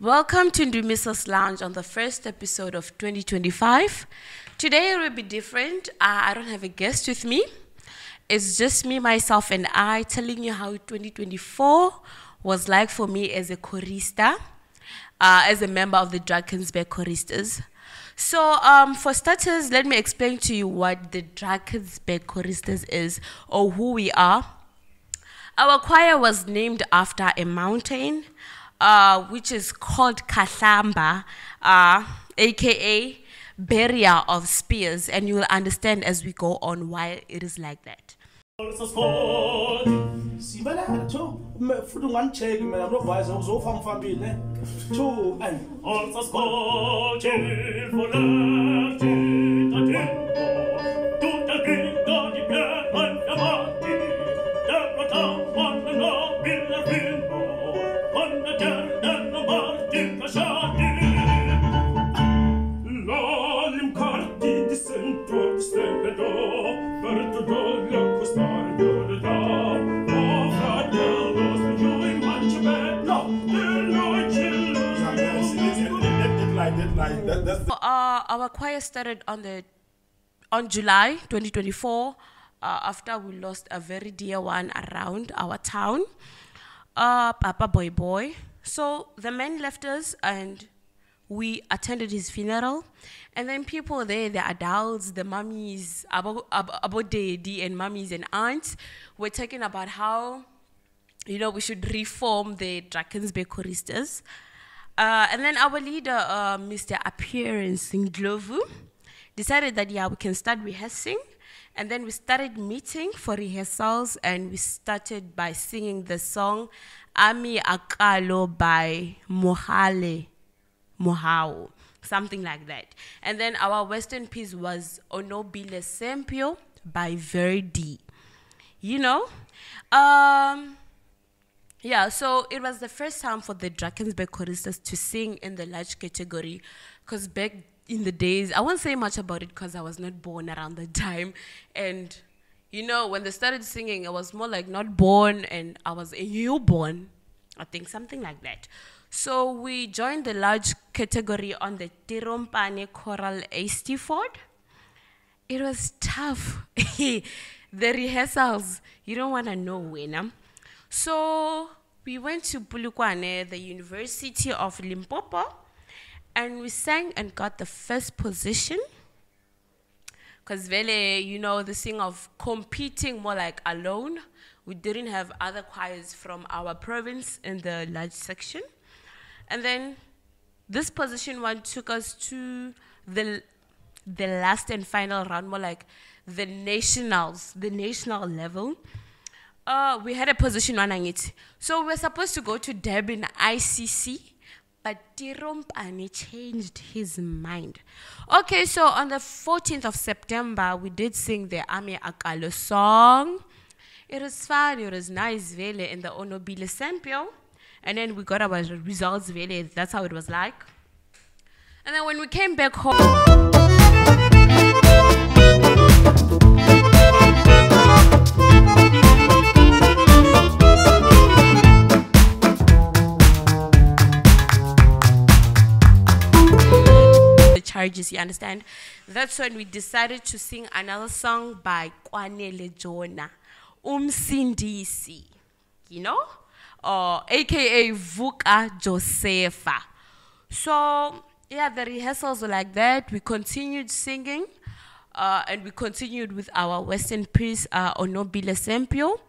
Welcome to Ndumiso's Lounge on the first episode of 2025. Today it will be different. I don't have a guest with me. It's just me, myself, and I telling you how 2024 was like for me as a chorista, as a member of the Drakensberg Choristas. So for starters, let me explain to you what the Drakensberg Choristas is or who we are. Our choir was named after a mountain, which is called Kahlamba, aka barrier of spears, and you will understand as we go on why it is like that. Our choir started on July 2024 after we lost a very dear one around our town, Papa Boy. So the man left us and we attended his funeral, and then people there, the adults, the mummies, about daddy and mummies and aunts, were talking about how, we should reform the Drakensberg Choristas. And then our leader, Mr. Appearance Ndlovu, decided that, we can start rehearsing. And then we started meeting for rehearsals, and we started by singing the song Ami Akalo by Mohale Mohau, something like that. And then our Western piece was Onobile Sempio by Verdi. So it was the first time for the Drakensberg Choristas to sing in the large category, because back in the days, I won't say much about it because I was not born around the time. And, when they started singing, I was more like not born and I was a newborn, I think, something like that. So we joined the large category on the Tiro Mpane choral A.St. Ford. It was tough. The rehearsals, you don't want to know when. So we went to Polokwane, the University of Limpopo, and we sang and got the first position. Because Vele, this thing of competing more like alone, we didn't have other choirs from our province in the large section. And then this position one took us to the last and final round, more like the national level. We had a position one on it. So we were supposed to go to Durban ICC, but Tiro Mpane changed his mind. Okay, so on the 14th of September, we did sing the Ami Akalo song. It was fun, it was nice, Vele, in the Onobile Sempio. And then we got our results, Vele, that's how it was like. And then when we came back home, charges, you understand? That's when we decided to sing another song by Kwanele Jona, Umsindisi, or aka Vuka Josefa. So the rehearsals were like that. We continued singing, and we continued with our Western piece, Onobile Sempio.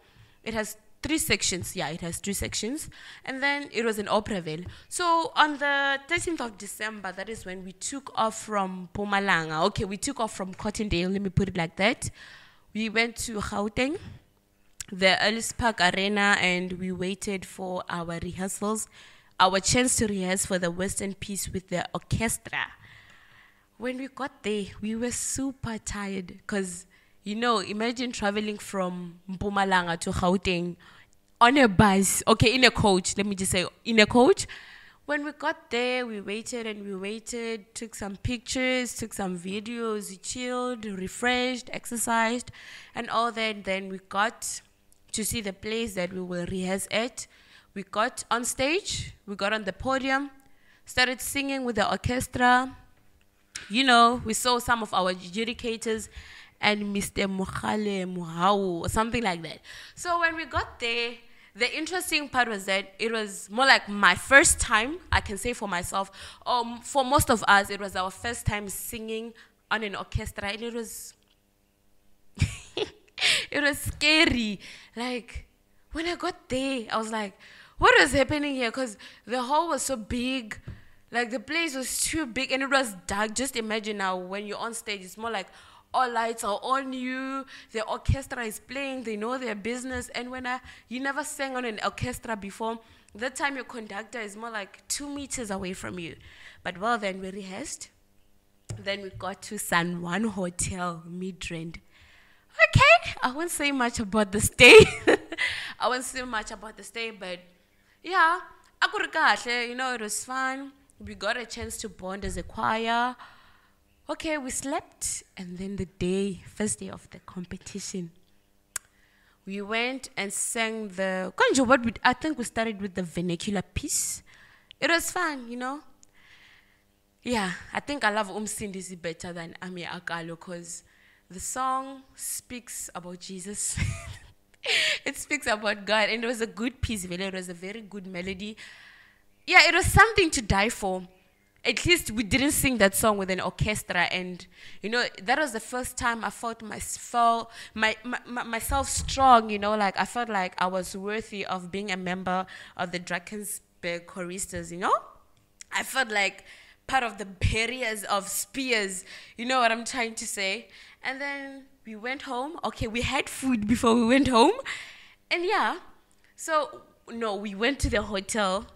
It has 3 sections. It has 3 sections. And then it was an Opraville. So on the 13th of December, that is when we took off from Mpumalanga. Okay, we took off from Cottondale, let me put it like that. We went to Gauteng, the Ellis Park Arena, and we waited for our rehearsals, our chance to rehearse for the Western piece with the orchestra. When we got there, we were super tired because, imagine traveling from Mpumalanga to Gauteng on a bus, okay, in a coach, let me just say, in a coach. When we got there, we waited and we waited, took some pictures, took some videos, we chilled, refreshed, exercised, and all that. Then we got to see the place that we will rehearse at. We got on stage, we got on the podium, started singing with the orchestra. You know, we saw some of our adjudicators and Mr. Mukhale Muhau or something like that. So when we got there, the interesting part was that it was more like my first time, I can say for myself, for most of us, it was our first time singing on an orchestra, and it was it was scary. Like, when I got there, I was like, what was happening here? Because the hall was so big. Like, the place was too big, and it was dark. Just imagine now, when you're on stage, it's more like all lights are on you. The orchestra is playing. They know their business. And when you never sang on an orchestra before, that time your conductor is more like 2 meters away from you. But well, then we rehearsed. Then we got to San Juan Hotel, Midrand. Okay, I won't say much about the stay. I won't say much about the stay, but yeah, you know, it was fun. We got a chance to bond as a choir. Okay, we slept, and then the first day of the competition, we went and sang I think we started with the vernacular piece. It was fun, you know. Yeah, I think I love Umsindisi better than Ami Akalo because the song speaks about Jesus. It speaks about God, and it was a good piece. It was a very good melody. Yeah, it was something to die for. At least we didn't sing that song with an orchestra, and you know, that was the first time I felt myself strong, you know, like I felt like I was worthy of being a member of the Drakensberg choristers, you know. I felt like part of the barriers of spears, you know what I'm trying to say. And then we went home. Okay, we had food before we went home, and yeah, so no, we went to the hotel.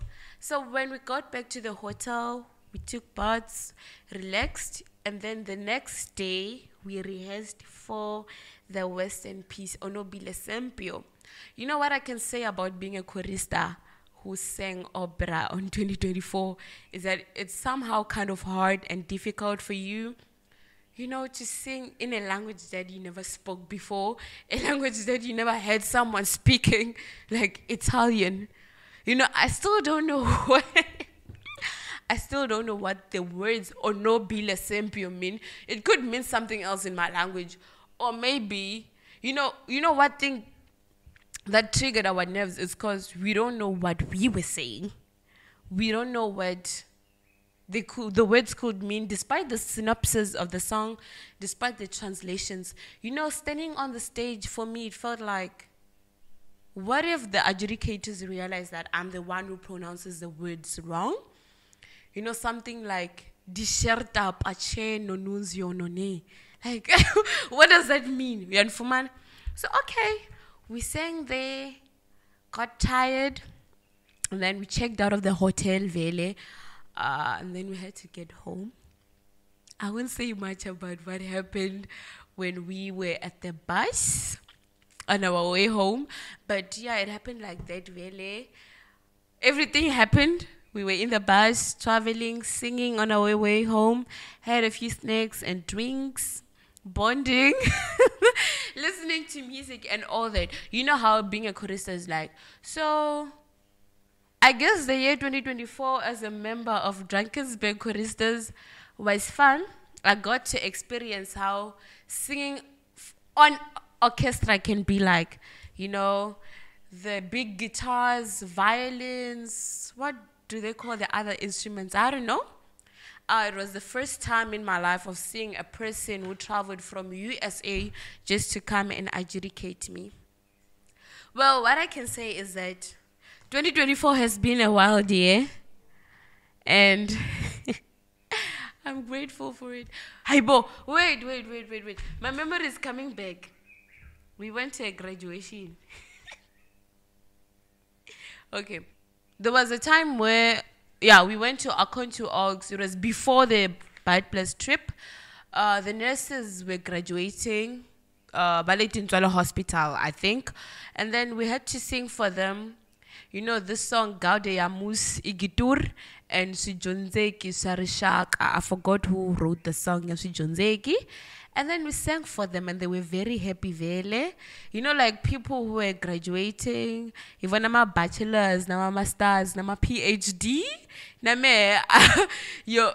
So when we got back to the hotel, we took baths, relaxed, and then the next day, we rehearsed for the Western piece, Onobile Sempio. You know what I can say about being a chorista who sang opera on 2024 is that it's somehow kind of hard and difficult for you, you know, to sing in a language that you never spoke before, a language that you never heard someone speaking, like Italian. You know, I still don't know what... I still don't know what the words "onobile sempio" mean. It could mean something else in my language, or maybe, you know what thing that triggered our nerves is because we don't know what we were saying. We don't know what the words could mean, despite the synopsis of the song, despite the translations. You know, standing on the stage for me, it felt like, what if the adjudicators realize that I'm the one who pronounces the words wrong? You know, something like disherta pache nonunzio none. Like, what does that mean? So, okay, we sang there, got tired, and then we checked out of the hotel, Vele, and then we had to get home. I won't say much about what happened when we were at the bus on our way home, but yeah, it happened like that, Vele. Everything happened. We were in the bus, traveling, singing on our way home, had a few snacks and drinks, bonding, listening to music and all that. You know how being a chorista is like. So, I guess the year 2024 as a member of Drakensberg Choristers was fun. I got to experience how singing on orchestra can be like, you know, the big guitars, violins, what do they call the other instruments? I don't know. It was the first time in my life of seeing a person who traveled from USA just to come and adjudicate me. Well, what I can say is that 2024 has been a wild year, and I'm grateful for it. Haibo, wait. My memory is coming back. We went to a graduation. Okay. There was a time where, yeah, we went to Akonto Orgs. It was before the Bite Plus trip. The nurses were graduating, Baletintswalo Hospital, I think. And then we had to sing for them, you know, this song, Gaude Yamus Igitur and Sijonzeki Sarishak. I forgot who wrote the song, Sijonzeki. And then we sang for them, and they were very happy, Vele. You know, like people who were graduating, even nama bachelors, nama masters, nama PhD. Name, you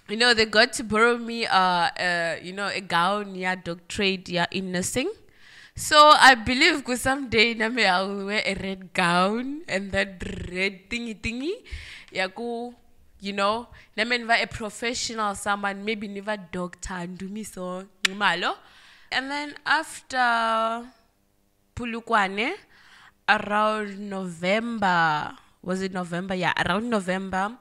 know, they got to borrow me a gown, yeah, dog trade, yeah, in nursing. So I believe because someday name I'll wear a red gown and that red thingy. Yeah, go, name a professional someone, maybe never doctor Ndumiso malo. And then after Polokwane, around November, was it November? Yeah, around November,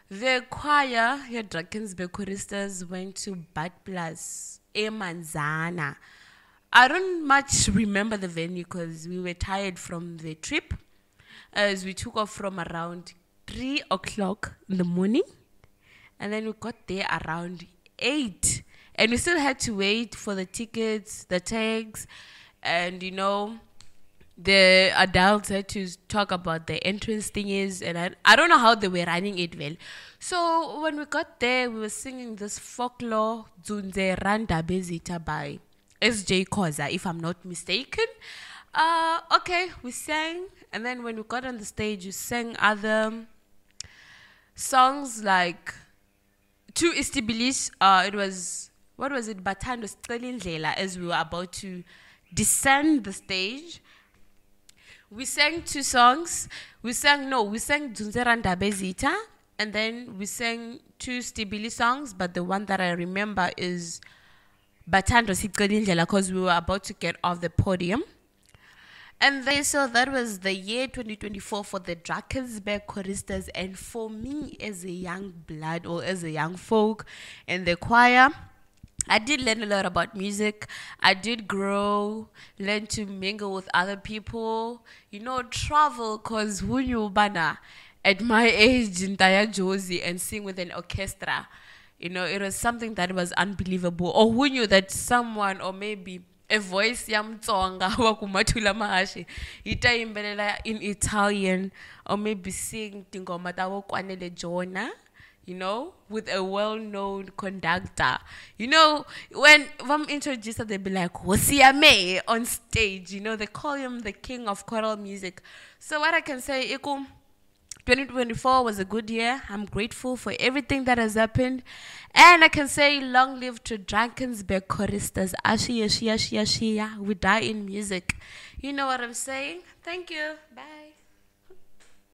the choir here, Drakensberg choristers, went to Bad Plus, Manzana. I don't much remember the venue because we were tired from the trip, as we took off from around 3 o'clock in the morning, and then we got there around 8, and we still had to wait for the tickets, the tags, and the adults had to talk about the entrance thingies, and I don't know how they were running it well. So when we got there, we were singing this folklore Dzunze Randa Bezita by SJ Koza, if I'm not mistaken. Okay, we sang, and then when we got on the stage, we sang other songs like to Istibilis. It was, what was it? Batando Stelindlela, as we were about to descend the stage. We sang 2 songs. We sang Dzunzeranda Bezita, and then we sang 2 Stibili songs, but the one that I remember is Batando Sitelindlela, because we were about to get off the podium. And then, so that was the year 2024 for the Drakensberg choristers, and for me as a young blood, or as a young folk in the choir, I did learn a lot about music. I did grow, learn to mingle with other people, travel, because who knew bana at my age in Taya Josie and sing with an orchestra. It was something that was unbelievable. Or who knew that someone, or maybe a voice yamtsonga wakumatula mahashi itayimbelela in Italian, or maybe sing tingoma tawo kwanele Jonah, with a well-known conductor. When I'm introduced, they'll be like, Hosiame on stage. They call him the king of choral music. So what I can say, 2024 was a good year. I'm grateful for everything that has happened. And I can say, long live to Drakensberg choristers. Ashia, shia, shia, shia. We die in music. You know what I'm saying? Thank you. Bye.